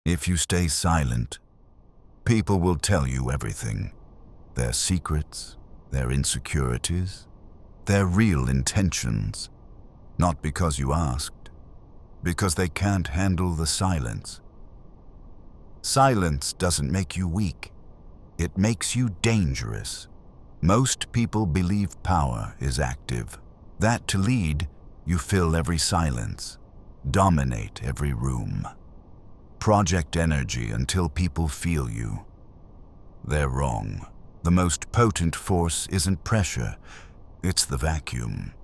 If you stay silent, people will tell you everything. Their secrets, their insecurities, their real intentions. Not because you asked, because they can't handle the silence. Silence doesn't make you weak. It makes you dangerous. Most people believe power is active. That to lead, you fill every silence, dominate every room. Project energy until people feel you. They're wrong. The most potent force isn't pressure, it's the vacuum.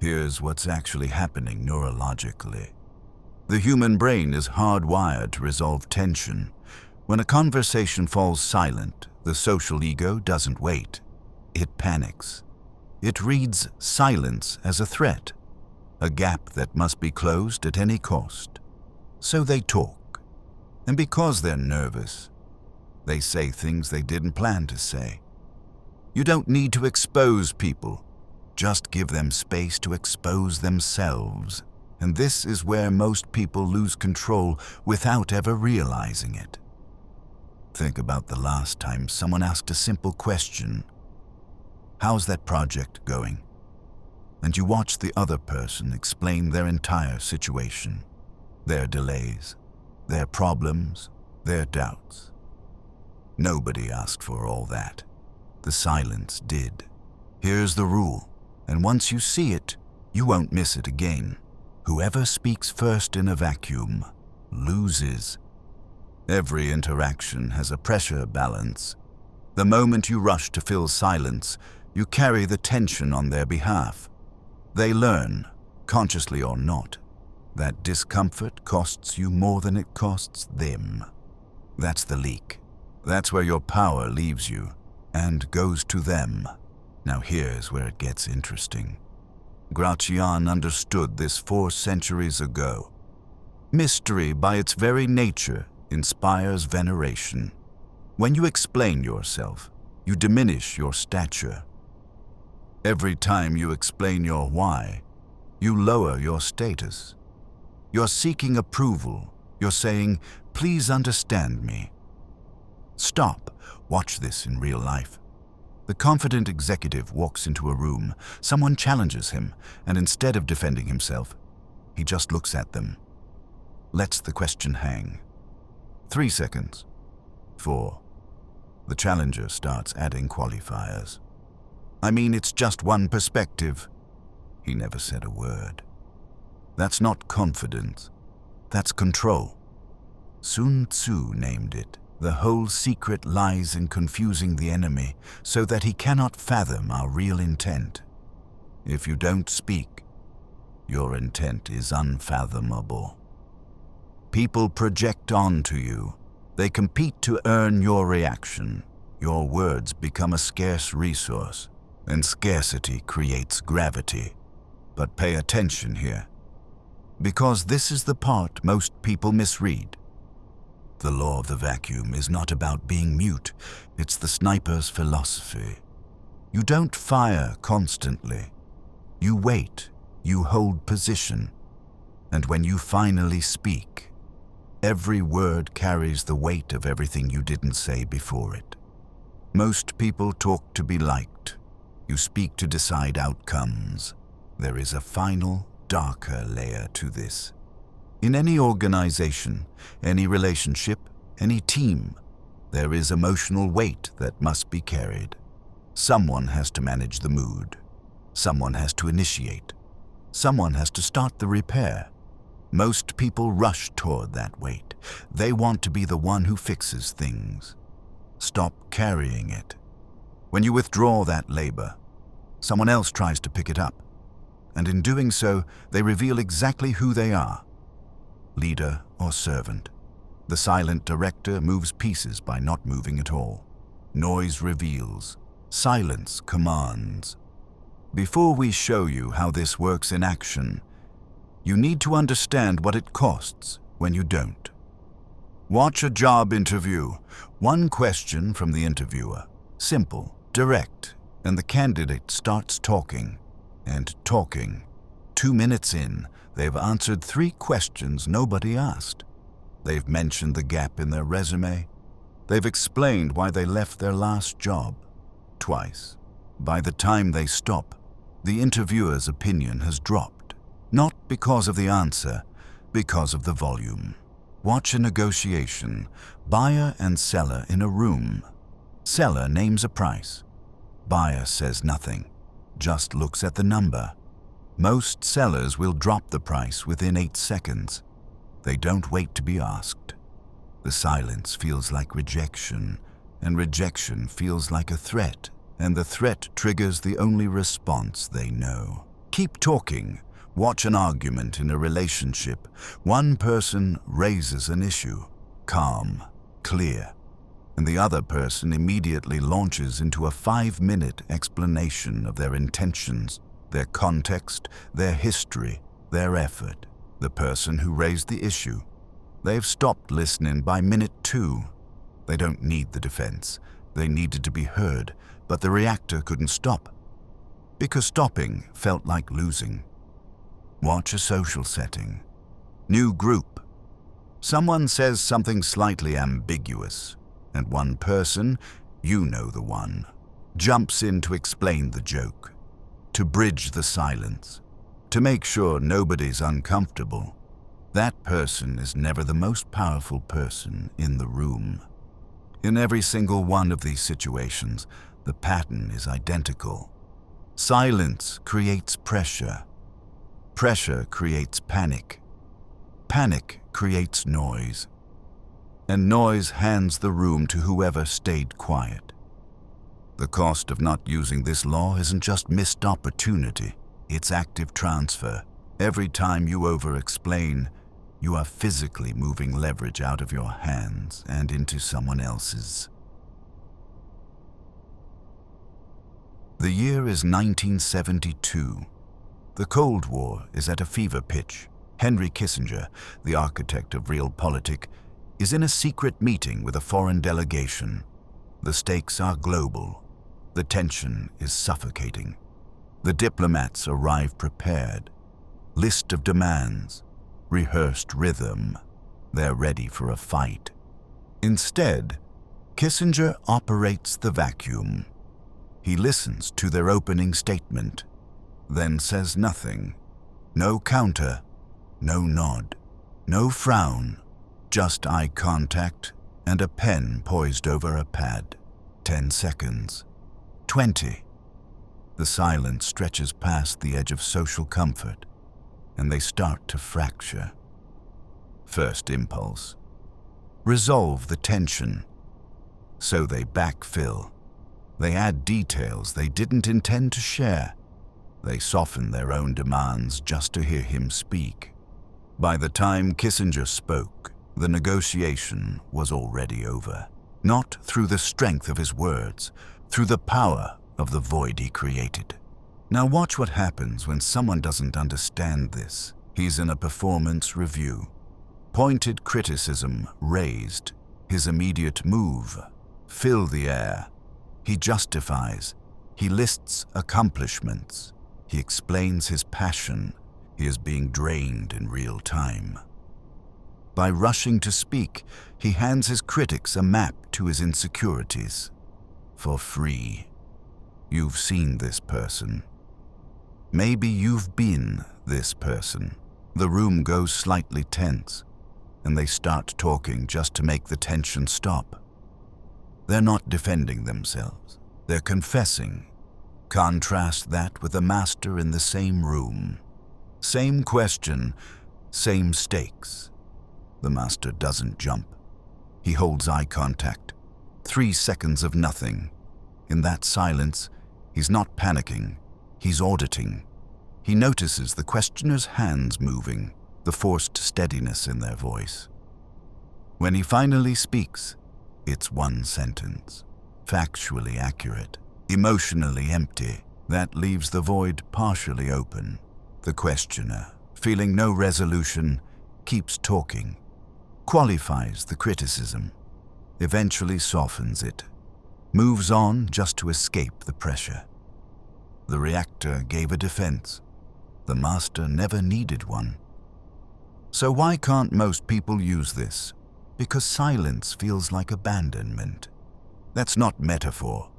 Here's what's actually happening neurologically. The human brain is hardwired to resolve tension. When a conversation falls silent, the social ego doesn't wait. It panics. It reads silence as a threat, a gap that must be closed at any cost. So they talk. And because they're nervous, they say things they didn't plan to say. You don't need to expose people. Just give them space to expose themselves. And this is where most people lose control without ever realizing it. Think about the last time someone asked a simple question. How's that project going? And you watch the other person explain their entire situation, their delays, their problems, their doubts. Nobody asked for all that. The silence did. Here's the rule, and once you see it, you won't miss it again. Whoever speaks first in a vacuum loses. Every interaction has a pressure balance. The moment you rush to fill silence, you carry the tension on their behalf. They learn, consciously or not, that discomfort costs you more than it costs them. That's the leak. That's where your power leaves you and goes to them. Now here's where it gets interesting. Gratian understood this 4 centuries ago. Mystery, by its very nature, inspires veneration. When you explain yourself, you diminish your stature. Every time you explain your why, you lower your status. You're seeking approval. You're saying, please understand me. Stop. Watch this in real life. The confident executive walks into a room, someone challenges him, and instead of defending himself, he just looks at them. Lets the question hang. 3 seconds. 4. The challenger starts adding qualifiers. I mean, it's just one perspective. He never said a word. That's not confidence. That's control. Sun Tzu named it. The whole secret lies in confusing the enemy so that he cannot fathom our real intent. If you don't speak, your intent is unfathomable. People project onto you. They compete to earn your reaction. Your words become a scarce resource, and scarcity creates gravity. But pay attention here, because this is the part most people misread. The law of the vacuum is not about being mute, it's the sniper's philosophy. You don't fire constantly. You wait, you hold position, and when you finally speak, every word carries the weight of everything you didn't say before it. Most people talk to be liked. You speak to decide outcomes. There is a final, darker layer to this. In any organization, any relationship, any team, there is emotional weight that must be carried. Someone has to manage the mood. Someone has to initiate. Someone has to start the repair. Most people rush toward that weight. They want to be the one who fixes things. Stop carrying it. When you withdraw that labor, someone else tries to pick it up. And in doing so, they reveal exactly who they are. Leader or servant. The silent director moves pieces by not moving at all. Noise reveals. Silence commands. Before we show you how this works in action, you need to understand what it costs when you don't. Watch a job interview. One question from the interviewer. Simple, direct, and the candidate starts talking and talking. 2 minutes in, they've answered 3 questions nobody asked. They've mentioned the gap in their resume. They've explained why they left their last job. Twice. By the time they stop, the interviewer's opinion has dropped. Not because of the answer, because of the volume. Watch a negotiation. Buyer and seller in a room. Seller names a price. Buyer says nothing, just looks at the number. Most sellers will drop the price within 8 seconds. They don't wait to be asked. The silence feels like rejection, and rejection feels like a threat, and the threat triggers the only response they know. Keep talking. Watch an argument in a relationship. One person raises an issue, calm, clear, and the other person immediately launches into a 5-minute explanation of their intentions, their context, their history, their effort. The person who raised the issue, they've stopped listening by minute 2. They don't need the defense. They needed to be heard, but the reactor couldn't stop, because stopping felt like losing. Watch a social setting. New group. Someone says something slightly ambiguous, and one person, you know the one, jumps in to explain the joke, to bridge the silence, to make sure nobody's uncomfortable. That person is never the most powerful person in the room. In every single one of these situations, the pattern is identical. Silence creates pressure. Pressure creates panic. Panic creates noise. And noise hands the room to whoever stayed quiet. The cost of not using this law isn't just missed opportunity, it's active transfer. Every time you over-explain, you are physically moving leverage out of your hands and into someone else's. The year is 1972. The Cold War is at a fever pitch. Henry Kissinger, the architect of realpolitik, is in a secret meeting with a foreign delegation. The stakes are global. The tension is suffocating. The diplomats arrive prepared. List of demands. Rehearsed rhythm. They're ready for a fight. Instead, Kissinger operates the vacuum. He listens to their opening statement, then says nothing. No counter, no nod, no frown, just eye contact and a pen poised over a pad. 10 seconds. 20. The silence stretches past the edge of social comfort, and they start to fracture. First impulse. Resolve the tension. So they backfill. They add details they didn't intend to share. They soften their own demands just to hear him speak. By the time Kissinger spoke, the negotiation was already over. Not through the strength of his words, through the power of the void he created. Now watch what happens when someone doesn't understand this. He's in a performance review. Pointed criticism raised. His immediate move. Fill the air. He justifies. He lists accomplishments. He explains his passion. He is being drained in real time. By rushing to speak, he hands his critics a map to his insecurities. For free. You've seen this person. Maybe you've been this person. The room goes slightly tense, and they start talking just to make the tension stop. They're not defending themselves. They're confessing. Contrast that with the master in the same room. Same question, same stakes. The master doesn't jump. He holds eye contact. 3 seconds of nothing. In that silence, he's not panicking. He's auditing. He notices the questioner's hands moving, the forced steadiness in their voice. When he finally speaks, it's one sentence. Factually accurate. Emotionally empty. That leaves the void partially open. The questioner, feeling no resolution, keeps talking, qualifies the criticism, eventually softens it, moves on just to escape the pressure. The reactor gave a defense. The master never needed one. So why can't most people use this? because silence feels like abandonment. That's not metaphor.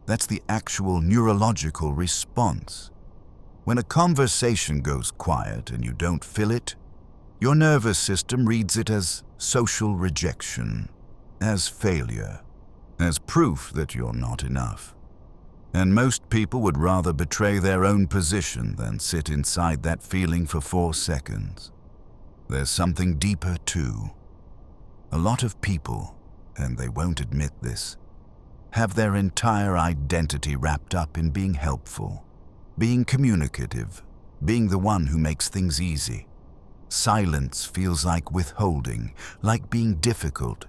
That's the actual neurological response. When a conversation goes quiet and you don't fill it, your nervous system reads it as social rejection, as failure, as proof that you're not enough. And most people would rather betray their own position than sit inside that feeling for 4 seconds. There's something deeper too. A lot of people, and they won't admit this, have their entire identity wrapped up in being helpful, being communicative, being the one who makes things easy. Silence feels like withholding, like being difficult,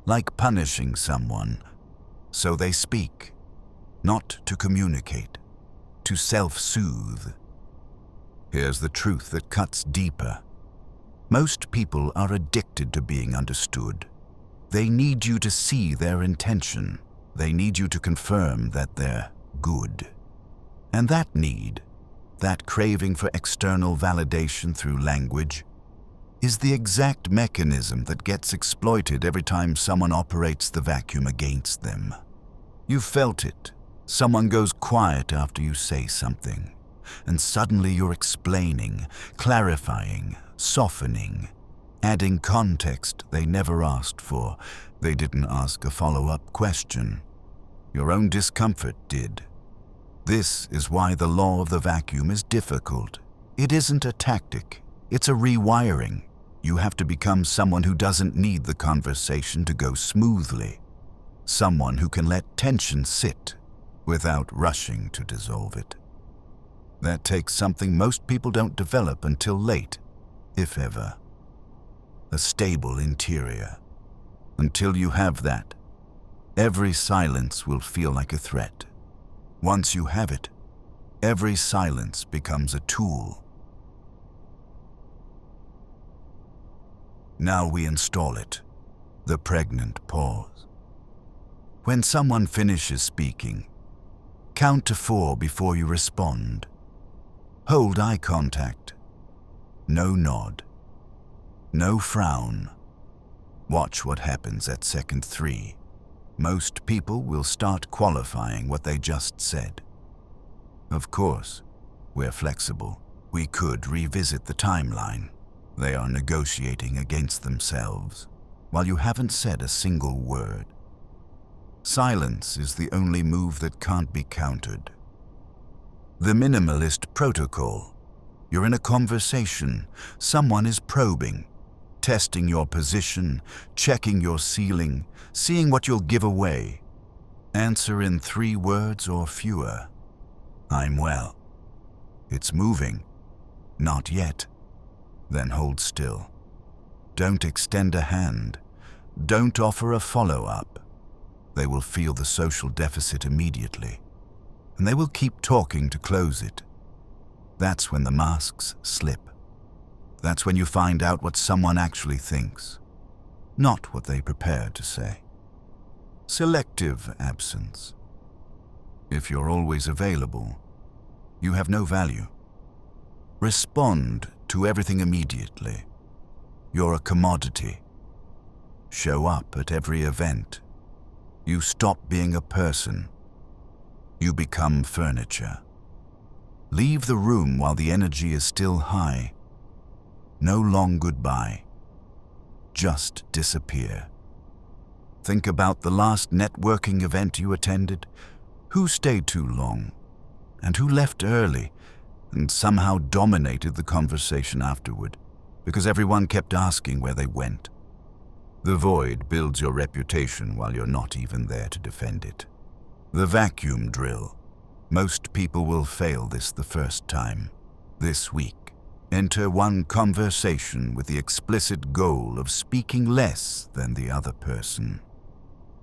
like punishing someone. So they speak, not to communicate, to self-soothe. Here's the truth that cuts deeper. Most people are addicted to being understood. They need you to see their intention. They need you to confirm that they're good. And that need, that craving for external validation through language, is the exact mechanism that gets exploited every time someone operates the vacuum against them. You've felt it. Someone goes quiet after you say something, and suddenly you're explaining, clarifying, softening, adding context they never asked for. They didn't ask a follow-up question. Your own discomfort did. This is why the law of the vacuum is difficult. It isn't a tactic, it's a rewiring. You have to become someone who doesn't need the conversation to go smoothly. Someone who can let tension sit without rushing to dissolve it. That takes something most people don't develop until late, if ever. A stable interior. Until you have that, every silence will feel like a threat. Once you have it, every silence becomes a tool. Now we install it, the pregnant pause. When someone finishes speaking, count to 4 before you respond. Hold eye contact. No nod. No frown. Watch what happens at second 3. Most people will start qualifying what they just said. Of course, we're flexible. We could revisit the timeline. They are negotiating against themselves, while you haven't said a single word. Silence is the only move that can't be countered. The minimalist protocol. You're in a conversation. Someone is probing, testing your position, checking your ceiling, seeing what you'll give away. Answer in 3 words or fewer. I'm well. It's moving. Not yet. Then hold still. Don't extend a hand. Don't offer a follow-up. They will feel the social deficit immediately, and they will keep talking to close it. That's when the masks slip. That's when you find out what someone actually thinks, not what they prepared to say. Selective absence. If you're always available, you have no value. Respond to everything immediately. You're a commodity. Show up at every event. You stop being a person. You become furniture. Leave the room while the energy is still high. No long goodbye. Just disappear. Think about the last networking event you attended. Who stayed too long? And who left early and somehow dominated the conversation afterward because everyone kept asking where they went? The void builds your reputation while you're not even there to defend it. The vacuum drill. Most people will fail this the first time. This week, enter one conversation with the explicit goal of speaking less than the other person.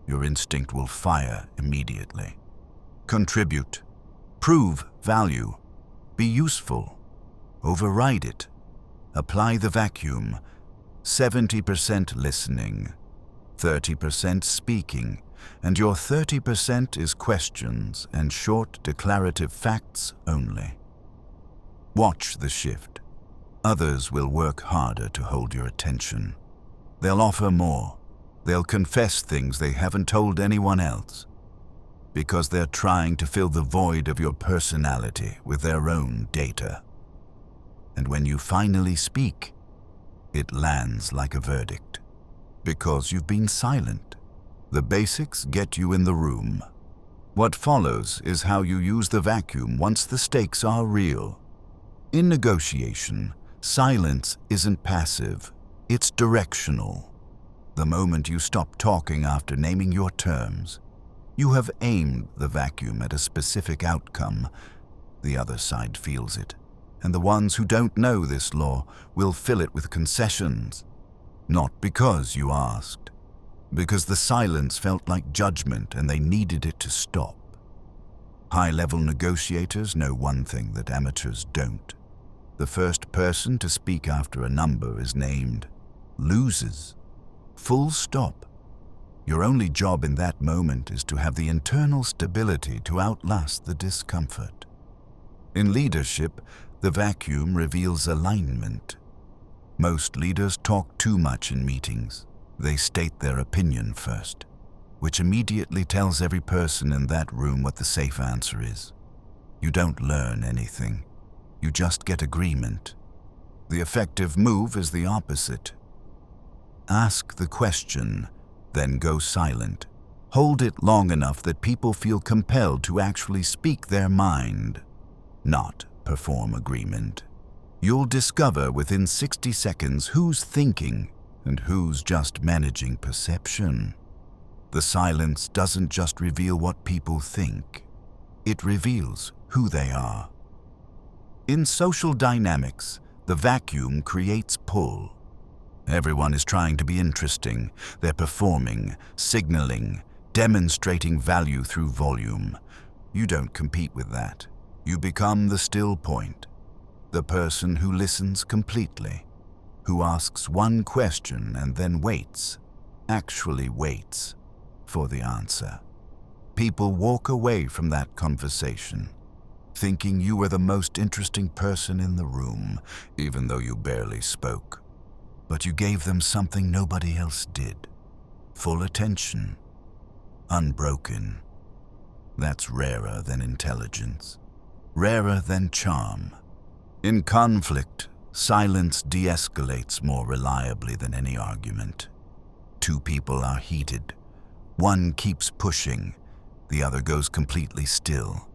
Your instinct will fire immediately. Contribute. Prove value. Be useful. Override it. Apply the vacuum. 70% listening, 30% speaking, and your 30% is questions and short declarative facts only. Watch the shift. Others will work harder to hold your attention. They'll offer more. They'll confess things they haven't told anyone else, because they're trying to fill the void of your personality with their own data. And when you finally speak, it lands like a verdict, because you've been silent. The basics get you in the room. What follows is how you use the vacuum once the stakes are real. In negotiation, silence isn't passive, it's directional. The moment you stop talking after naming your terms, you have aimed the vacuum at a specific outcome. The other side feels it, and the ones who don't know this law will fill it with concessions. Not because you asked, because the silence felt like judgment and they needed it to stop. High-level negotiators know one thing that amateurs don't. The first person to speak after a number is named loses. Full stop. Your only job in that moment is to have the internal stability to outlast the discomfort. In leadership, the vacuum reveals alignment. Most leaders talk too much in meetings. They state their opinion first, which immediately tells every person in that room what the safe answer is. You don't learn anything. You just get agreement. The effective move is the opposite. Ask the question, then go silent. Hold it long enough that people feel compelled to actually speak their mind, not perform agreement. You'll discover within 60 seconds who's thinking and who's just managing perception. The silence doesn't just reveal what people think, it reveals who they are. In social dynamics, the vacuum creates pull. Everyone is trying to be interesting. They're performing, signaling, demonstrating value through volume. You don't compete with that. You become the still point, the person who listens completely, who asks one question and then waits, actually waits, for the answer. People walk away from that conversation, thinking you were the most interesting person in the room, even though you barely spoke. But you gave them something nobody else did. Full attention. Unbroken. That's rarer than intelligence. Rarer than charm. In conflict, silence de-escalates more reliably than any argument. Two people are heated. One keeps pushing. The other goes completely still.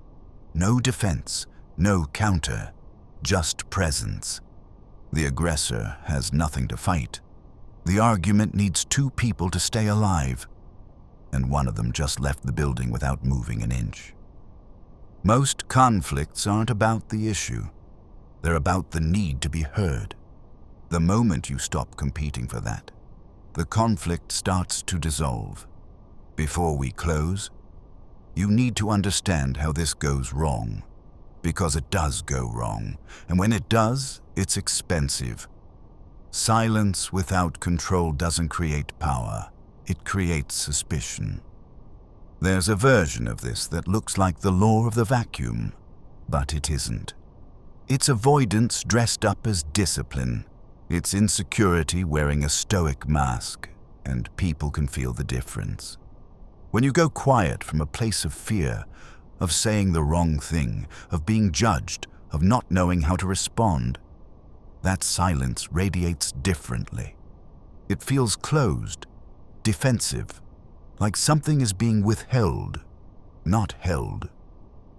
No defense, no counter, just presence. The aggressor has nothing to fight. The argument needs two people to stay alive, and one of them just left the building without moving an inch. Most conflicts aren't about the issue. They're about the need to be heard. The moment you stop competing for that, the conflict starts to dissolve. Before we close, you need to understand how this goes wrong, because it does go wrong, and when it does, it's expensive. Silence without control doesn't create power, it creates suspicion. There's a version of this that looks like the law of the vacuum, but it isn't. It's avoidance dressed up as discipline. It's insecurity wearing a stoic mask, and people can feel the difference. When you go quiet from a place of fear, of saying the wrong thing, of being judged, of not knowing how to respond, that silence radiates differently. It feels closed, defensive, like something is being withheld, not held.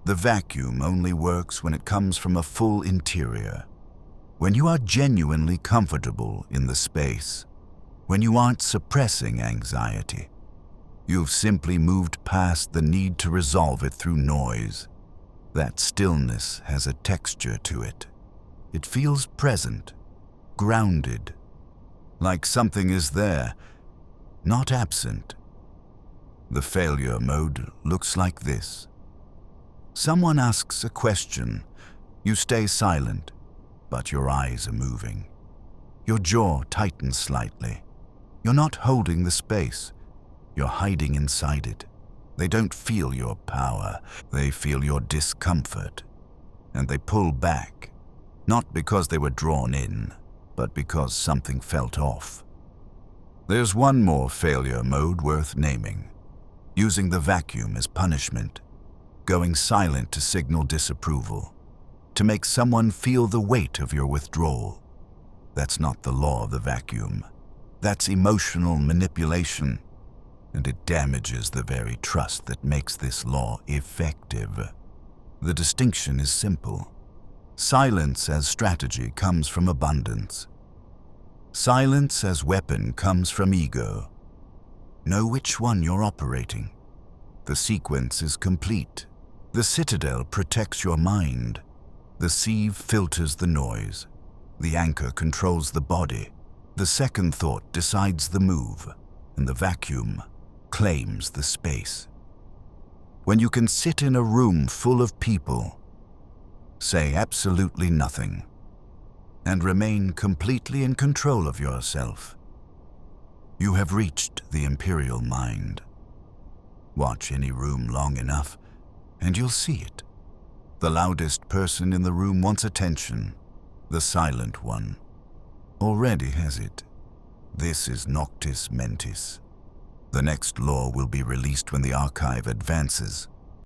The vacuum only works when it comes from a full interior, when you are genuinely comfortable in the space, when you aren't suppressing anxiety. You've simply moved past the need to resolve it through noise. That stillness has a texture to it. It feels present, grounded, like something is there, not absent. The failure mode looks like this. Someone asks a question. You stay silent, but your eyes are moving. Your jaw tightens slightly. You're not holding the space. You're hiding inside it. They don't feel your power. They feel your discomfort. And they pull back, not because they were drawn in, but because something felt off. There's one more failure mode worth naming. Using the vacuum as punishment. Going silent to signal disapproval. To make someone feel the weight of your withdrawal. That's not the law of the vacuum. That's emotional manipulation. And it damages the very trust that makes this law effective. The distinction is simple. Silence as strategy comes from abundance. Silence as weapon comes from ego. Know which one you're operating. The sequence is complete. The citadel protects your mind. The sieve filters the noise. The anchor controls the body. The second thought decides the move, and the vacuum claims the space. When you can sit in a room full of people, say absolutely nothing, and remain completely in control of yourself, you have reached the imperial mind. Watch any room long enough, and you'll see it. The loudest person in the room wants attention. The silent one already has it. This is Noctis Mentis. The next law will be released when the archive advances.